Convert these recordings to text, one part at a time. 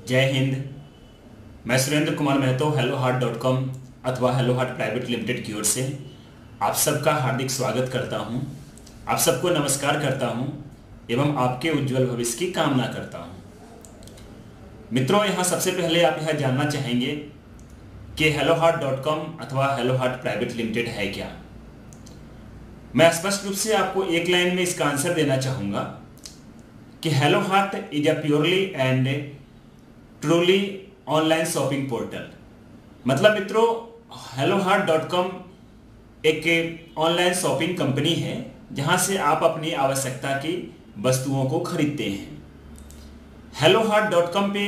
जय हिंद। मैं सुरेंद्र कुमार महतो helloheart.com अथवा हेलोहार्ट प्राइवेट लिमिटेड की ओर से आप सबका हार्दिक स्वागत करता हूं, आप सबको नमस्कार करता हूं एवं आपके उज्जवल भविष्य की कामना करता हूं। मित्रों, यहां सबसे पहले आप यह जानना चाहेंगे कि helloheart.com अथवा हेलोहार्ट प्राइवेट लिमिटेड है क्या। मैं स्पष्ट रूप से आपको एक लाइन में इसका आंसर देना चाहूँगा कि Helloheart is a purely and truly online shopping portal. मतलब मित्रों, helloheart.com एक ऑनलाइन शॉपिंग कंपनी है जहां से आप अपनी आवश्यकता की वस्तुओं को खरीदते हैं। helloheart.com पे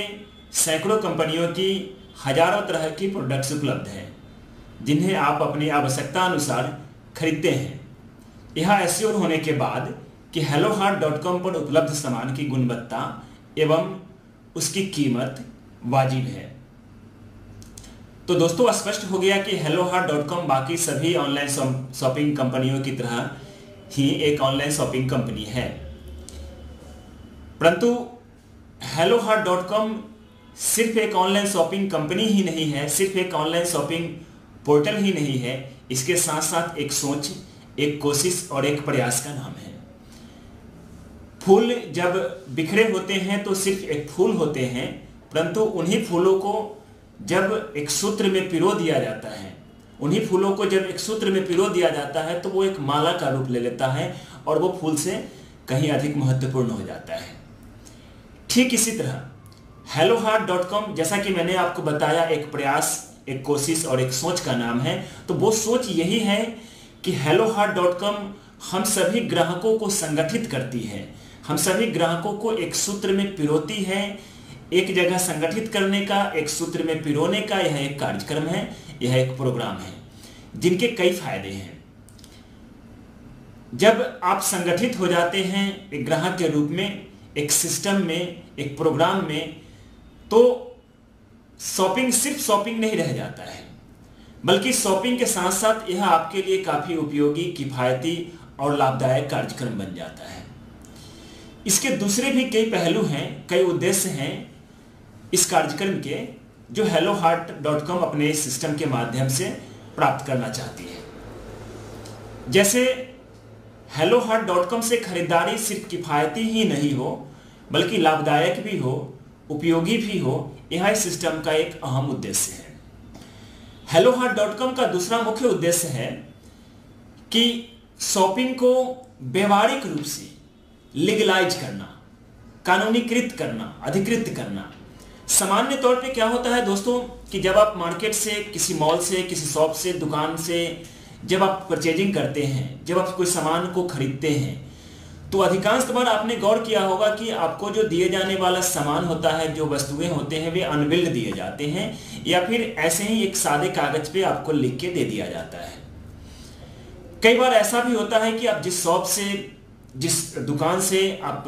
सैकड़ों कंपनियों की हजारों तरह की प्रोडक्ट्स उपलब्ध हैं जिन्हें आप अपनी आवश्यकता अनुसार खरीदते हैं। यह एश्योर होने के बाद कि helloheart.com पर उपलब्ध सामान की गुणवत्ता एवं उसकी कीमत वाजिब है। तो दोस्तों, स्पष्ट हो गया कि helloheart.com बाकी सभी ऑनलाइन शॉपिंग कंपनियों की तरह ही एक ऑनलाइन शॉपिंग कंपनी है, परंतु helloheart.com सिर्फ एक ऑनलाइन शॉपिंग कंपनी ही नहीं है, सिर्फ एक ऑनलाइन शॉपिंग पोर्टल ही नहीं है। इसके साथ साथ एक सोच, एक कोशिश और एक प्रयास का नाम है। फूल जब बिखरे होते हैं तो सिर्फ एक फूल होते हैं, परंतु उन्हीं फूलों को जब एक सूत्र में पिरो दिया जाता है, उन्हीं फूलों को जब एक सूत्र में पिरो दिया जाता है तो वो एक माला का रूप ले लेता है और वो फूल से कहीं अधिक महत्वपूर्ण हो जाता है। ठीक इसी तरह helloheart.com, जैसा कि मैंने आपको बताया, एक प्रयास, एक कोशिश और एक सोच का नाम है। तो वो सोच यही है कि helloheart.com हम सभी ग्राहकों को संगठित करती है, हम सभी ग्राहकों को एक सूत्र में पिरोती है। एक जगह संगठित करने का, एक सूत्र में पिरोने का यह एक कार्यक्रम है, यह एक प्रोग्राम है जिनके कई फायदे हैं। जब आप संगठित हो जाते हैं एक ग्राहक के रूप में, एक सिस्टम में, एक प्रोग्राम में, तो शॉपिंग सिर्फ शॉपिंग नहीं रह जाता है, बल्कि शॉपिंग के साथ साथ यह आपके लिए काफी उपयोगी, किफायती और लाभदायक कार्यक्रम बन जाता है। इसके दूसरे भी कई पहलू हैं, कई उद्देश्य हैं इस कार्यक्रम के, जो helloheart.com अपने सिस्टम के माध्यम से प्राप्त करना चाहती है। जैसे helloheart.com से खरीदारी सिर्फ किफायती ही नहीं हो, बल्कि लाभदायक भी हो, उपयोगी भी हो, यह इस सिस्टम का एक अहम उद्देश्य है। helloheart.com का दूसरा मुख्य उद्देश्य है कि शॉपिंग को व्यवहारिक रूप से लीगलाइज करना, कानूनीकृत करना, अधिकृत करना। सामान्य तौर पे क्या होता है दोस्तों कि जब आप मार्केट से, किसी मॉल से, किसी शॉप से, दुकान से जब आप परचेजिंग करते हैं, जब आप कोई सामान को खरीदते हैं, तो अधिकांश बार आपने गौर किया होगा कि आपको जो दिए जाने वाला सामान होता है, जो वस्तुएं होते हैं, वे अनबिल्ड दिए जाते हैं या फिर ऐसे ही एक सादे कागज पे आपको लिख के दे दिया जाता है। कई बार ऐसा भी होता है कि आप जिस शॉप से, जिस दुकान से आप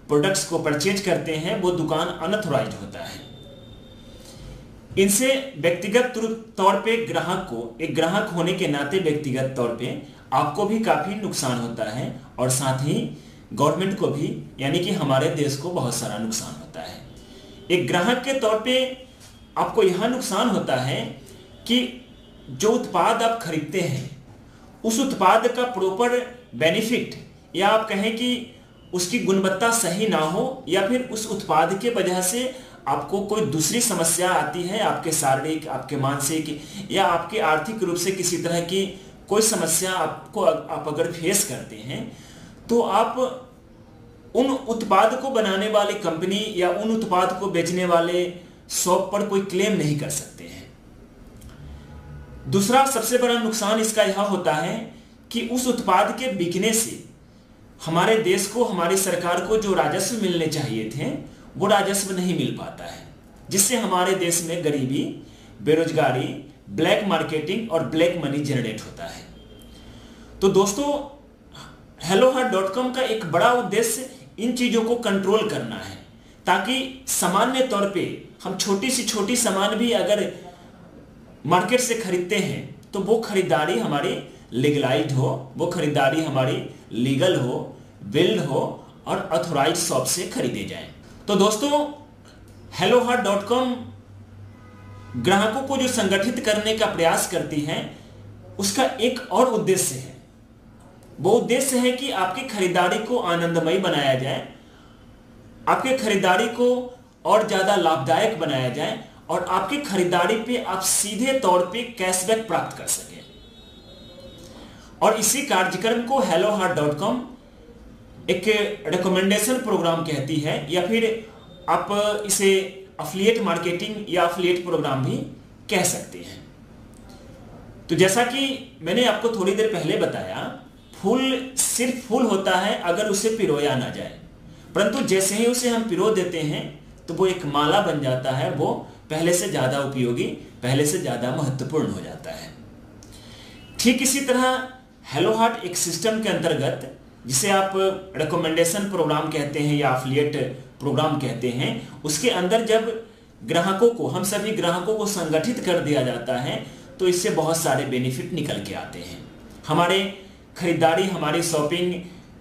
प्रोडक्ट्स को परचेज करते हैं, वो दुकान अनऑथराइज्ड होता है। इनसे व्यक्तिगत तौर पे ग्राहक को, एक ग्राहक होने के नाते व्यक्तिगत तौर पे आपको भी काफी नुकसान होता है और साथ ही गवर्नमेंट को भी, यानी कि हमारे देश को बहुत सारा नुकसान होता है। एक ग्राहक के तौर पे आपको यह नुकसान होता है कि जो उत्पाद आप खरीदते हैं, उस उत्पाद का प्रॉपर बेनिफिट, या आप कहें कि उसकी गुणवत्ता सही ना हो, या फिर उस उत्पाद के वजह से आपको कोई दूसरी समस्या आती है, आपके शारीरिक, आपके मानसिक या आपके आर्थिक रूप से किसी तरह की कोई समस्या आप अगर फेस करते हैं, तो आप उन उत्पाद को बनाने वाली कंपनी या उन उत्पाद को बेचने वाले शॉप पर कोई क्लेम नहीं कर सकते हैं। दूसरा सबसे बड़ा नुकसान इसका यह होता है कि उस उत्पाद के बिकने से हमारे देश को, हमारी सरकार को जो राजस्व मिलने चाहिए थे, वो राजस्व नहीं मिल पाता है, जिससे हमारे देश में गरीबी, बेरोजगारी, ब्लैक मार्केटिंग और ब्लैक मनी जनरेट होता है। तो दोस्तों, helloheart.com का एक बड़ा उद्देश्य इन चीजों को कंट्रोल करना है, ताकि सामान्य तौर पे हम छोटी सी छोटी सामान भी अगर मार्केट से खरीदते हैं तो वो खरीदारी हमारी लीगलाइज्ड हो, वो खरीदारी हमारी लीगल हो, बिल्ड हो और ऑथोराइज शॉप से खरीदे जाएं। तो दोस्तों, helloheart.com ग्राहकों को जो संगठित करने का प्रयास करती है, उसका एक और उद्देश्य है। वो उद्देश्य है कि आपकी खरीदारी को आनंदमयी बनाया जाए, आपके खरीदारी को और ज्यादा लाभदायक बनाया जाए और आपकी खरीदारी पे आप सीधे तौर पे कैशबैक प्राप्त कर सकें। और इसी कार्यक्रम को helloheart.com एक रिकमेंडेशन प्रोग्राम कहती है, या फिर आप इसे अफिलिएट मार्केटिंग या अफिलिएट प्रोग्राम भी कह सकते हैं। तो जैसा कि मैंने आपको थोड़ी देर पहले बताया, फूल सिर्फ फूल होता है अगर उसे पिरोया ना जाए, परंतु जैसे ही उसे हम पिरो देते हैं तो वो एक माला बन जाता है, वो पहले से ज्यादा उपयोगी, पहले से ज्यादा महत्वपूर्ण हो जाता है। ठीक इसी तरह हेलोहार्ट एक सिस्टम के अंतर्गत, जिसे आप रिकमेंडेशन प्रोग्राम कहते हैं या अफिलिएट प्रोग्राम कहते हैं, उसके अंदर जब ग्राहकों को, हम सभी ग्राहकों को संगठित कर दिया जाता है तो इससे बहुत सारे बेनिफिट निकल के आते हैं। हमारे खरीदारी, हमारी शॉपिंग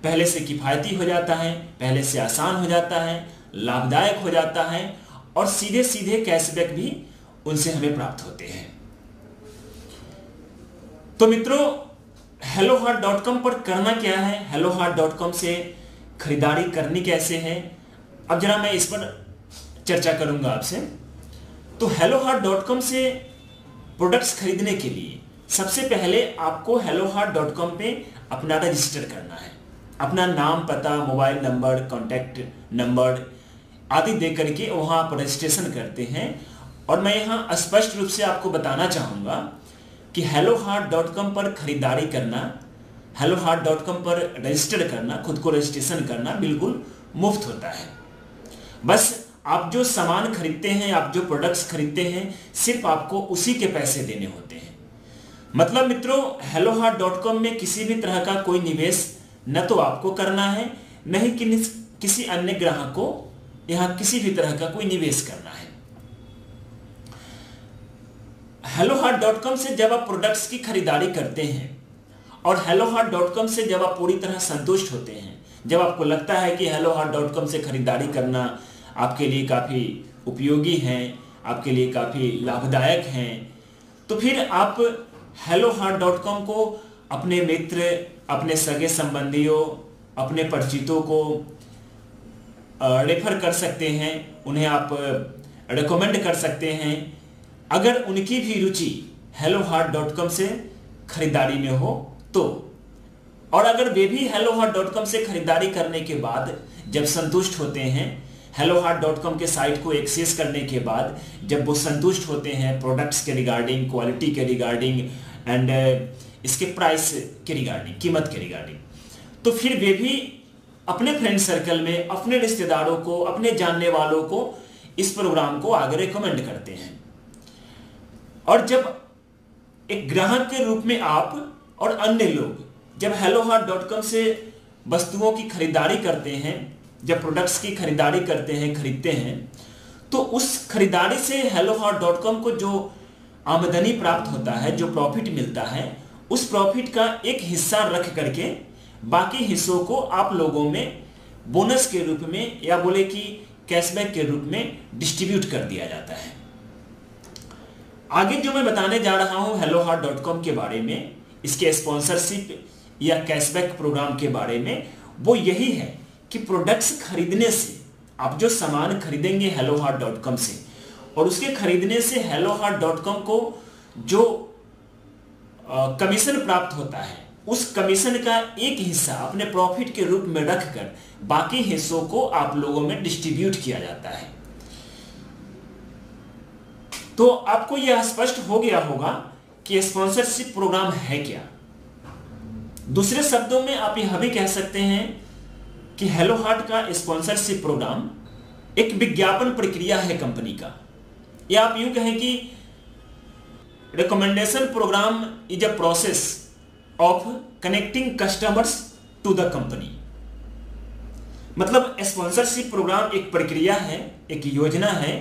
पहले से किफायती हो जाता है, पहले से आसान हो जाता है, लाभदायक हो जाता है और सीधे सीधे कैशबैक भी उनसे हमें प्राप्त होते हैं। तो मित्रों, helloheart.com पर करना क्या है, helloheart.com से खरीदारी करनी कैसे है, अब जरा मैं इस पर चर्चा करूंगा आपसे। तो helloheart.com से प्रोडक्ट्स खरीदने के लिए सबसे पहले आपको helloheart.com पे अपना रजिस्टर करना है। अपना नाम, पता, मोबाइल नंबर, कॉन्टैक्ट नंबर आदि दे करके वहां आप रजिस्ट्रेशन करते हैं। और मैं यहाँ स्पष्ट रूप से आपको बताना चाहूंगा कि helloheart.com पर खरीदारी करना, helloheart.com पर रजिस्टर करना, खुद को रजिस्ट्रेशन करना बिल्कुल मुफ्त होता है। बस आप जो सामान खरीदते हैं, आप जो प्रोडक्ट्स खरीदते हैं, सिर्फ आपको उसी के पैसे देने होते हैं। मतलब मित्रों, helloheart.com में किसी भी तरह का कोई निवेश न तो आपको करना है, न ही किसी अन्य ग्राहक को यहाँ किसी भी तरह का कोई निवेश करना है। helloheart.com से जब आप प्रोडक्ट्स की खरीदारी करते हैं और helloheart.com से जब आप पूरी तरह संतुष्ट होते हैं, जब आपको लगता है कि helloheart.com से खरीदारी करना आपके लिए काफ़ी उपयोगी है, आपके लिए काफ़ी लाभदायक है, तो फिर आप helloheart.com को अपने मित्र, अपने सगे संबंधियों, अपने परिचितों को रेफर कर सकते हैं, उन्हें आप रिकमेंड कर सकते हैं अगर उनकी भी रुचि helloheart.com से खरीदारी में हो तो। और अगर वे भी helloheart.com से खरीदारी करने के बाद जब संतुष्ट होते हैं, helloheart.com के साइट को एक्सेस करने के बाद जब वो संतुष्ट होते हैं प्रोडक्ट्स के रिगार्डिंग, क्वालिटी के रिगार्डिंग एंड इसके प्राइस के रिगार्डिंग, कीमत के रिगार्डिंग, तो फिर वे भी अपने फ्रेंड सर्कल में, अपने रिश्तेदारों को, अपने जानने वालों को इस प्रोग्राम को आगे रिकमेंड करते हैं। और जब एक ग्राहक के रूप में आप और अन्य लोग जब helloheart.com से वस्तुओं की खरीदारी करते हैं, जब प्रोडक्ट्स की खरीदारी करते हैं, खरीदते हैं, तो उस खरीदारी से helloheart.com को जो आमदनी प्राप्त होता है, जो प्रॉफिट मिलता है, उस प्रॉफिट का एक हिस्सा रख करके बाकी हिस्सों को आप लोगों में बोनस के रूप में या बोले कि कैशबैक के रूप में डिस्ट्रीब्यूट कर दिया जाता है। आगे जो मैं बताने जा रहा हूं helloheart.com के बारे में, इसके स्पॉन्सरशिप या कैशबैक प्रोग्राम के बारे में, वो यही है कि प्रोडक्ट्स खरीदने से, आप जो सामान खरीदेंगे helloheart.com से और उसके खरीदने से helloheart.com को जो कमीशन प्राप्त होता है, उस कमीशन का एक हिस्सा अपने प्रॉफिट के रूप में रखकर बाकी हिस्सों को आप लोगों में डिस्ट्रीब्यूट किया जाता है। तो आपको यह स्पष्ट हो गया होगा कि स्पॉन्सरशिप प्रोग्राम है क्या। दूसरे शब्दों में आप यह भी कह सकते हैं कि helloheart का स्पॉन्सरशिप प्रोग्राम एक विज्ञापन प्रक्रिया है कंपनी का, या आप यूं कहें कि recommendation programme is a process of connecting customers to the company. मतलब स्पॉन्सरशिप प्रोग्राम एक प्रक्रिया है, एक योजना है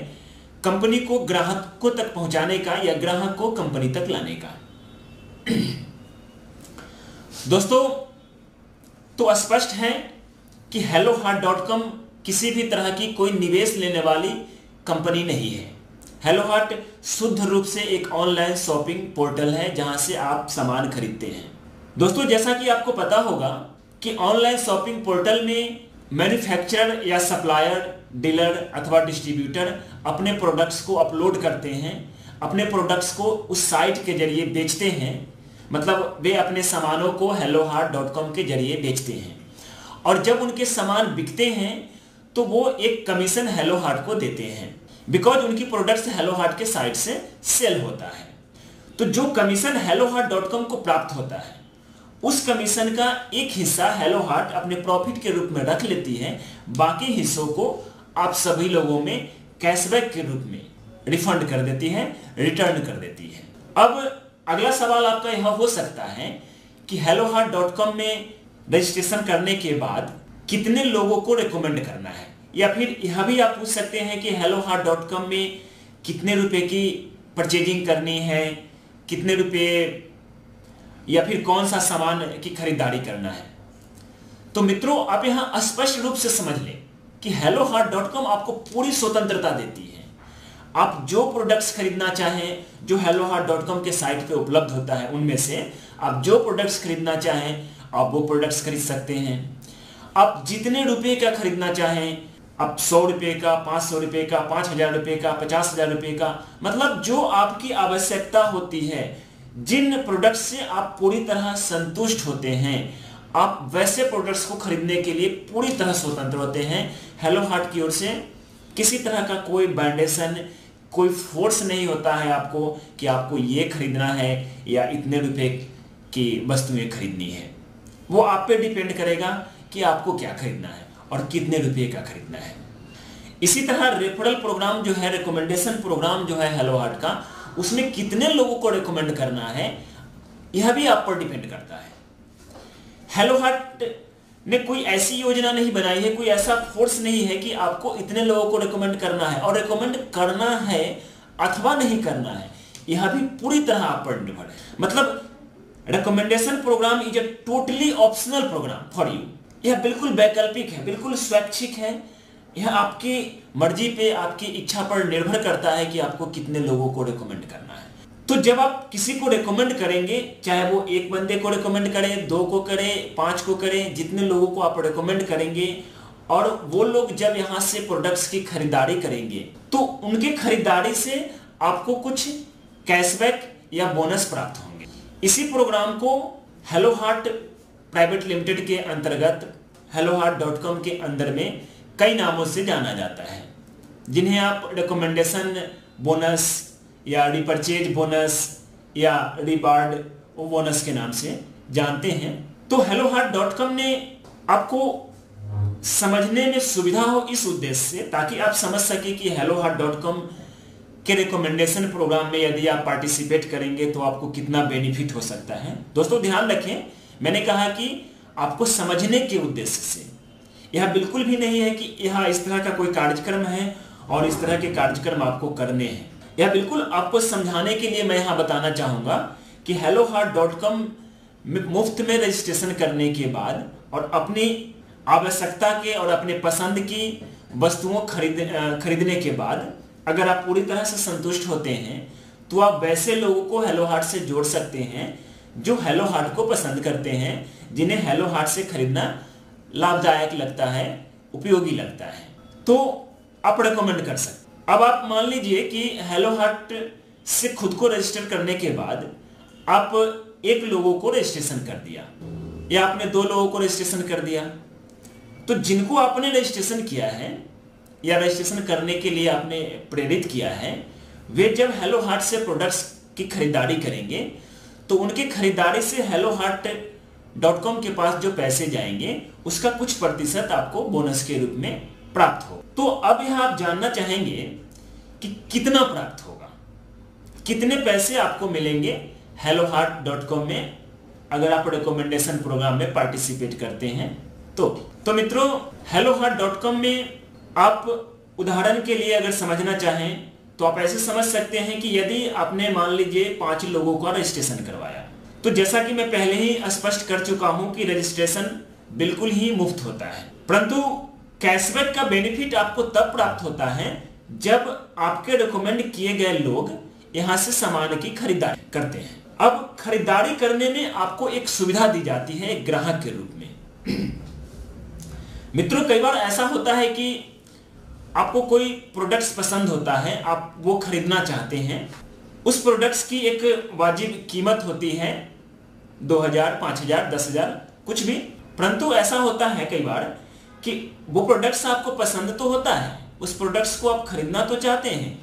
कंपनी को ग्राहकों तक पहुंचाने का या ग्राहक को कंपनी तक लाने का। दोस्तों, तो स्पष्ट है कि helloheart.com किसी भी तरह की कोई निवेश लेने वाली कंपनी नहीं है। हेलो हार्ट शुद्ध रूप से एक ऑनलाइन शॉपिंग पोर्टल है जहां से आप सामान खरीदते हैं। दोस्तों, जैसा कि आपको पता होगा कि ऑनलाइन शॉपिंग पोर्टल में मैन्युफैक्चरर या सप्लायर, डीलर अथवा डिस्ट्रीब्यूटर अपने प्रोडक्ट्स को अपलोड करते हैं, अपने प्रोडक्ट्स को उस साइट के जरिए बेचते हैं। मतलब वे अपने सामानों को hellohart.com के जरिए बेचते हैं और जब उनके सामान बिकते हैं तो वो एक कमीशन हेलो हार्ट को देते हैं, बिकॉज उनकी प्रोडक्ट्स हेलो हार्ट के साइट से सेल होता है। तो जो कमीशन hellohart.com को प्राप्त होता है उस कमीशन का एक हिस्सा हेलो हार्ट अपने प्रॉफिट के रूप में रख लेती है, बाकी हिस्सों को आप सभी लोगों में कैशबैक के रूप में रिफंड कर देती है, रिटर्न कर देती है। अब अगला सवाल आपका यह हो सकता है कि hellohart.com में रजिस्ट्रेशन करने के बाद कितने लोगों को रिकमेंड करना है, या फिर यह भी आप पूछ सकते हैं कि hellohart.com में कितने रुपए की परचेजिंग करनी है, कितने रुपए या फिर कौन सा सामान की खरीदारी करना है। तो मित्रों, आप यहां स्पष्ट रूप से समझ लें कि hellohart.com आपको पूरी स्वतंत्रता देती है। आप जो प्रोडक्ट्स खरीदना चाहें, जो hellohart.com के साइट पे उपलब्ध होता है, उनमें से आप जो प्रोडक्ट्स खरीदना चाहें आप वो प्रोडक्ट्स खरीद सकते हैं। आप जितने रुपए का खरीदना चाहें, आप 100 रुपए का, 500 रुपए का, 5000 रुपए का, 50,000 रुपए का, मतलब जो आपकी आवश्यकता होती है, जिन प्रोडक्ट्स से आप पूरी तरह संतुष्ट होते हैं, आप वैसे प्रोडक्ट्स को खरीदने के लिए पूरी तरह स्वतंत्र होते हैं। हेलो हार्ट की ओर से किसी तरह का कोई बाइंडेशन, कोई फोर्स नहीं होता है आपको कि आपको ये खरीदना है या इतने रुपए की वस्तुएं खरीदनी है। वो आप पे डिपेंड करेगा कि आपको क्या खरीदना है और कितने रुपए का खरीदना है। इसी तरह रेफरल प्रोग्राम जो है, रिकमेंडेशन प्रोग्राम जो है हेलो हार्ट का, उसमें कितने लोगों को रिकमेंड करना है यह भी आप पर डिपेंड करता है। हेलो हार्ट ने कोई ऐसी योजना नहीं बनाई है, कोई ऐसा फोर्स नहीं है कि आपको इतने लोगों को रिकमेंड करना है, और रिकमेंड करना है अथवा नहीं करना है यह भी पूरी तरह आप पर निर्भर है। मतलब recommendation programme is a totally optional programme for you. यह बिल्कुल वैकल्पिक है, बिल्कुल स्वैच्छिक है। यह आपकी मर्जी पे, आपकी इच्छा पर निर्भर करता है कि आपको कितने लोगों को रिकमेंड करना है। तो जब आप किसी को रिकमेंड करेंगे, चाहे वो एक बंदे को रिकमेंड करें, 2 को करें, 5 को करें, जितने लोगों को आप रिकमेंड करेंगे, और वो लोग जब यहाँ से प्रोडक्ट्स की खरीदारी करेंगे तो उनके खरीदारी से आपको कुछ कैशबैक या बोनस प्राप्त होंगे। इसी प्रोग्राम को हेलो हार्ट प्राइवेट लिमिटेड के अंतर्गत hellohart.com के अंदर में कई नामों से जाना जाता है, जिन्हें आप रिकमेंडेशन बोनस या रिपर्चेज बोनस या रिवार्ड बोनस के नाम से जानते हैं। तो hellohart.com ने आपको समझने में सुविधा हो इस उद्देश्य से, ताकि आप समझ सके कि hellohart.com के रिकमेंडेशन प्रोग्राम में यदि आप पार्टिसिपेट करेंगे तो आपको कितना बेनिफिट हो सकता है। दोस्तों ध्यान रखें, मैंने कहा कि आपको समझने के उद्देश्य से। यह बिल्कुल भी नहीं है कि यह इस तरह का कोई कार्यक्रम है और इस तरह के कार्यक्रम आपको करने हैं। यह बिल्कुल आपको समझाने के लिए मैं यहां बताना चाहूंगा कि hellohart.com मुफ्त में रजिस्ट्रेशन करने के बाद और अपनी आवश्यकता के और अपने पसंद की वस्तुओं खरीदने के बाद अगर आप पूरी तरह से संतुष्ट होते हैं तो आप वैसे लोगों को हेलो हार्ट से जोड़ सकते हैं जो हेलो हार्ट को पसंद करते हैं, जिन्हें हेलो हार्ट से खरीदना लाभदायक लगता है, उपयोगी लगता है, तो आप रिकमेंड कर सकते। अब आप मान लीजिए कि हेलो हार्ट से खुद को रजिस्टर करने के बाद आप 1 लोगों को रजिस्ट्रेशन कर दिया या आपने 2 लोगों को रजिस्ट्रेशन कर दिया, तो जिनको आपने रजिस्ट्रेशन किया है या रजिस्ट्रेशन करने के लिए आपने प्रेरित किया है, वे जब हेलो हार्ट से प्रोडक्ट्स की खरीदारी करेंगे तो उनके खरीदारी से hellohart.com के पास जो पैसे जाएंगे उसका कुछ प्रतिशत आपको बोनस के रूप में प्राप्त हो। तो अब यहां आप जानना चाहेंगे कि कितना प्राप्त होगा, कितने पैसे आपको मिलेंगे hellohart.com में अगर आप रिकमेंडेशन प्रोग्राम में पार्टिसिपेट करते हैं। तो मित्रों, hellohart.com में आप उदाहरण के लिए अगर समझना चाहें तो आप ऐसे समझ सकते हैं कि यदि आपने मान लीजिए 5 लोगों का रजिस्ट्रेशन करवाया, तो जैसा कि मैं पहले ही स्पष्ट कर चुका हूं कि रजिस्ट्रेशन बिल्कुल ही मुफ्त होता है, परंतु कैशबैक का बेनिफिट आपको तब प्राप्त होता है जब आपके रिकमेंड किए गए लोग यहां से सामान की खरीदारी करते हैं। अब खरीदारी करने में आपको एक सुविधा दी जाती है एक ग्राहक के रूप में। मित्रों, कई बार ऐसा होता है कि आपको कोई प्रोडक्ट्स पसंद होता है, आप वो खरीदना चाहते हैं। उस प्रोडक्ट्स की एक वाजिब कीमत होती है 2000, 5000, 10,000 कुछ भी। परंतु ऐसा होता है कई बार कि वो प्रोडक्ट्स आपको पसंद तो होता है, उस प्रोडक्ट्स को आप खरीदना तो चाहते हैं,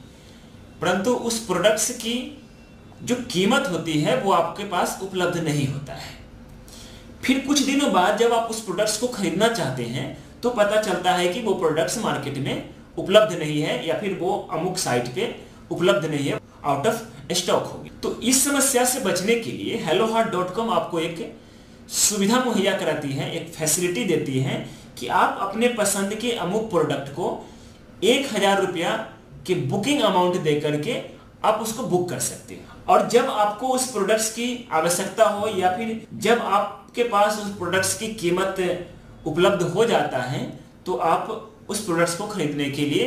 परंतु उस प्रोडक्ट्स की जो कीमत होती है वो आपके पास उपलब्ध नहीं होता है। फिर कुछ दिनों बाद जब आप उस प्रोडक्ट्स को खरीदना चाहते हैं तो पता चलता है कि वो प्रोडक्ट्स मार्केट में उपलब्ध नहीं है, या फिर वो अमुक साइट पे उपलब्ध नहीं है, आउट ऑफ स्टॉक होगी। तो इस समस्या से बचने के लिए hellohart.com आपको एक सुविधा मुहैया कराती है, एक फैसिलिटी देती है कि आप अपने पसंद के अमुक प्रोडक्ट को 1000 रुपया के बुकिंग अमाउंट दे करके आप उसको बुक कर सकते हैं। और जब आपको उस प्रोडक्ट्स की आवश्यकता हो, या फिर जब आपके पास उस प्रोडक्ट्स की कीमत उपलब्ध हो जाता है, तो आप उस प्रोडक्ट्स को खरीदने के लिए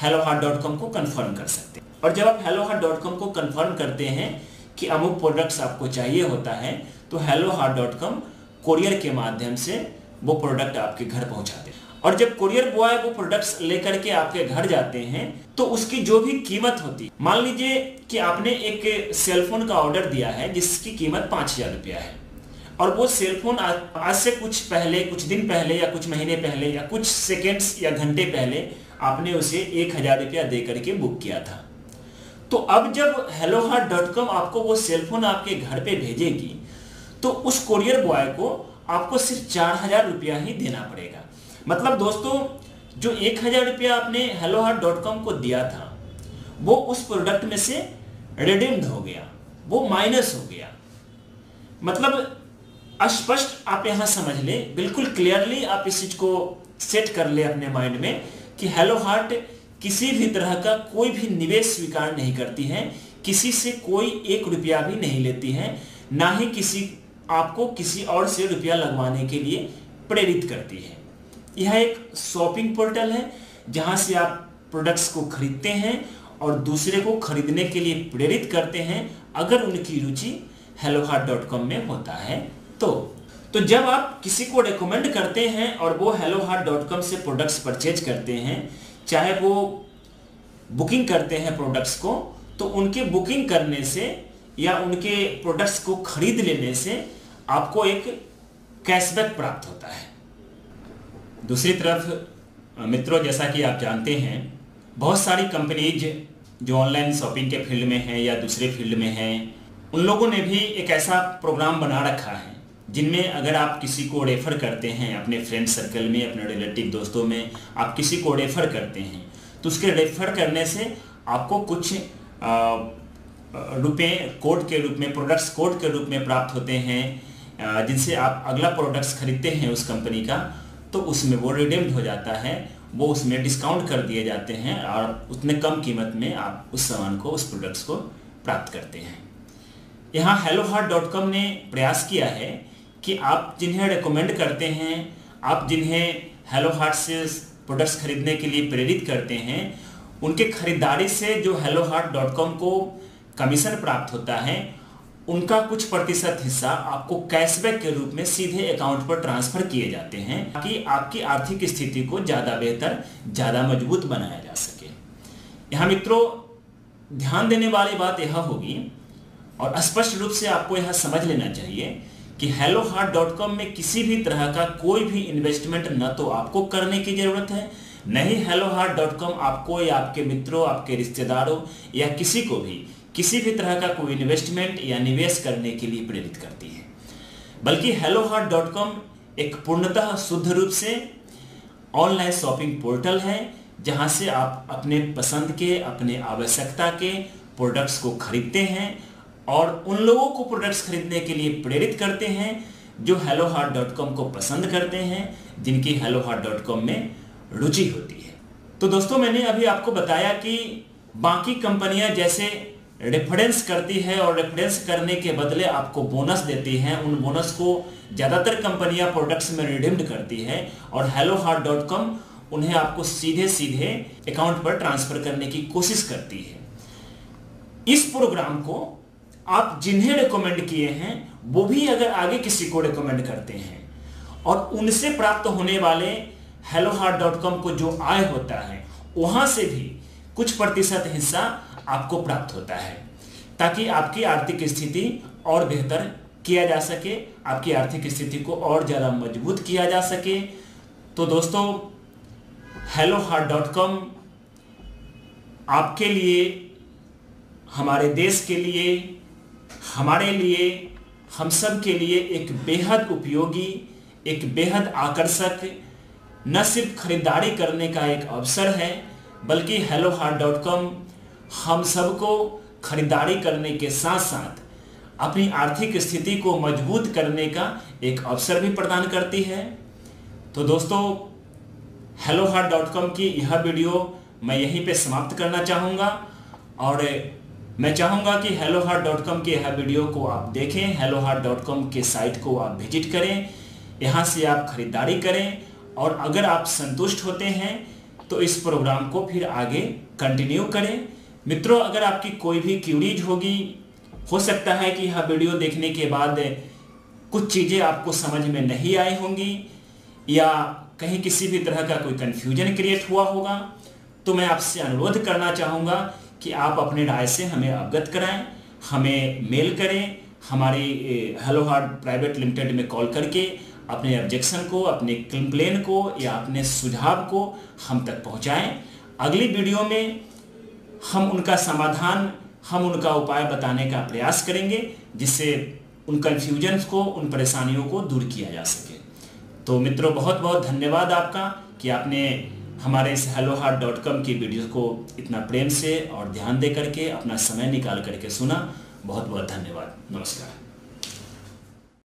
hellohart.com को कंफर्म कर सकते हैं। और जब आप hellohart.com को कंफर्म करते हैं कि अमुक प्रोडक्ट्स आपको चाहिए होता है, तो hellohart.com कोरियर के माध्यम से वो प्रोडक्ट आपके घर पहुंचाते हैं। और जब कोरियर बॉय वो प्रोडक्ट्स लेकर के आपके घर जाते हैं तो उसकी जो भी कीमत होती है, मान लीजिए कि आपने एक सेलफोन का ऑर्डर दिया है जिसकी कीमत 5000 रुपया है, और वो सेलफोन आज से कुछ पहले, कुछ दिन पहले या कुछ महीने पहले या कुछ सेकेंड्स या घंटे पहले आपने उसे 1000 रुपया दे करके बुक किया था। तो अब जब hellohart.com आपको वो सेलफोन आपके घर पे भेजेगी तो उस कोरियर बॉय को आपको सिर्फ 4000 रुपया ही देना पड़ेगा। मतलब दोस्तों, जो 1000 रुपया आपने hellohart.com को दिया था वो उस प्रोडक्ट में से रिडीम्ड हो गया, वो माइनस हो गया। मतलब स्पष्ट आप यहां समझ ले, बिल्कुल क्लियरली आप इस चीज को सेट कर ले अपने माइंड में कि hellohart किसी भी तरह का कोई भी निवेश स्वीकार नहीं करती है, किसी से कोई 1 रुपया भी नहीं लेती है, ना ही आपको किसी और से रुपया लगवाने के लिए प्रेरित करती है। यह एक शॉपिंग पोर्टल है जहां से आप प्रोडक्ट्स को खरीदते हैं और दूसरे को खरीदने के लिए प्रेरित करते हैं, अगर उनकी रुचि hellohart.com में होता है तो जब आप किसी को रेकमेंड करते हैं और वो hellohart.com से प्रोडक्ट्स परचेज करते हैं, चाहे वो बुकिंग करते हैं प्रोडक्ट्स को, तो उनके बुकिंग करने से या उनके प्रोडक्ट्स को खरीद लेने से आपको एक कैशबैक प्राप्त होता है। दूसरी तरफ मित्रों, जैसा कि आप जानते हैं, बहुत सारी कंपनीज जो ऑनलाइन शॉपिंग के फील्ड में हैं या दूसरे फील्ड में हैं, उन लोगों ने भी एक ऐसा प्रोग्राम बना रखा है जिनमें अगर आप किसी को रेफर करते हैं, अपने फ्रेंड सर्कल में, अपने रिलेटिव दोस्तों में आप किसी को रेफर करते हैं, तो उसके रेफर करने से आपको कुछ रुपए कोड के रूप में, प्रोडक्ट्स कोड के रूप में प्राप्त होते हैं, जिनसे आप अगला प्रोडक्ट्स खरीदते हैं उस कंपनी का, तो उसमें वो रिडीम्ड हो जाता है, वो उसमें डिस्काउंट कर दिए जाते हैं और उतने कम कीमत में आप उस सामान को, उस प्रोडक्ट्स को प्राप्त करते हैं। यहाँ hellohart.com ने प्रयास किया है कि आप जिन्हें रेकमेंड करते हैं, आप जिन्हें hellohart से प्रोडक्ट्स खरीदने के लिए प्रेरित करते हैं, उनके खरीदारी से जो hellohart.com को कमीशन प्राप्त होता है, उनका कुछ प्रतिशत हिस्सा आपको कैशबैक के रूप में सीधे अकाउंट पर ट्रांसफर किए जाते हैं ताकि आपकी आर्थिक स्थिति को ज़्यादा बेहतर, ज़्यादा मजबूत बनाया जा सके। यहाँ मित्रों, ध्यान देने वाली बात यह होगी और स्पष्ट रूप से आपको यह समझ लेना चाहिए कि hellohart.com में किसी भी तरह का कोई भी इन्वेस्टमेंट न तो आपको करने की जरूरत है, न ही hellohart.com आपको या आपके मित्रों, आपके रिश्तेदारों या किसी को भी किसी भी तरह का कोई इन्वेस्टमेंट या निवेश करने के लिए प्रेरित करती है, बल्कि hellohart.com एक पूर्णतः शुद्ध रूप से ऑनलाइन शॉपिंग पोर्टल है जहां से आप अपने पसंद के, अपने आवश्यकता के प्रोडक्ट्स को खरीदते हैं और उन लोगों को प्रोडक्ट्स खरीदने के लिए प्रेरित करते हैं जो hellohart.com को पसंद करते हैं, जिनकी hellohart.com में रुचि होती है। तो दोस्तों, मैंने अभी आपको बताया कि बाकी कंपनियां जैसे रेफरेंस करती है और रेफरेंस करने के बदले आपको बोनस देती हैं, उन बोनस को ज़्यादातर कंपनियां प्रोडक्ट्स में रिडीम्ड करती है और hellohart.com उन्हें आपको सीधे सीधे अकाउंट पर ट्रांसफर करने की कोशिश करती है। इस प्रोग्राम को आप जिन्हें रिकमेंड किए हैं वो भी अगर आगे किसी को रिकमेंड करते हैं और उनसे प्राप्त होने वाले helloheart.com को जो आय होता है वहां से भी कुछ प्रतिशत हिस्सा आपको प्राप्त होता है, ताकि आपकी आर्थिक स्थिति और बेहतर किया जा सके, आपकी आर्थिक स्थिति को और ज़्यादा मजबूत किया जा सके। तो दोस्तों, helloheart.com आपके लिए, हमारे देश के लिए, हमारे लिए, हम सब के लिए एक बेहद उपयोगी, एक बेहद आकर्षक न सिर्फ खरीदारी करने का एक अवसर है, बल्कि helloheart.com हम सबको खरीदारी करने के साथ साथ अपनी आर्थिक स्थिति को मजबूत करने का एक अवसर भी प्रदान करती है। तो दोस्तों, helloheart.com की यह वीडियो मैं यहीं पे समाप्त करना चाहूँगा और मैं चाहूँगा कि helloheart.com के यह वीडियो को आप देखें, helloheart.com के साइट को आप विजिट करें, यहाँ से आप खरीदारी करें और अगर आप संतुष्ट होते हैं तो इस प्रोग्राम को फिर आगे कंटिन्यू करें। मित्रों, अगर आपकी कोई भी क्यूरीज होगी, हो सकता है कि यह वीडियो देखने के बाद कुछ चीज़ें आपको समझ में नहीं आई होंगी या कहीं किसी भी तरह का कोई कन्फ्यूजन क्रिएट हुआ होगा, तो मैं आपसे अनुरोध करना चाहूँगा कि आप अपने राय से हमें अवगत कराएं, हमें मेल करें, हमारी helloheart प्राइवेट लिमिटेड में कॉल करके अपने ऑब्जेक्शन को, अपने कंप्लेन को या अपने सुझाव को हम तक पहुंचाएं। अगली वीडियो में हम उनका समाधान, हम उनका उपाय बताने का प्रयास करेंगे, जिससे उन कन्फ्यूजन को, उन परेशानियों को दूर किया जा सके। तो मित्रों, बहुत बहुत धन्यवाद आपका कि आपने हमारे इस helloheart.com की वीडियो को इतना प्रेम से और ध्यान दे करके, अपना समय निकाल करके सुना। बहुत बहुत धन्यवाद। नमस्कार।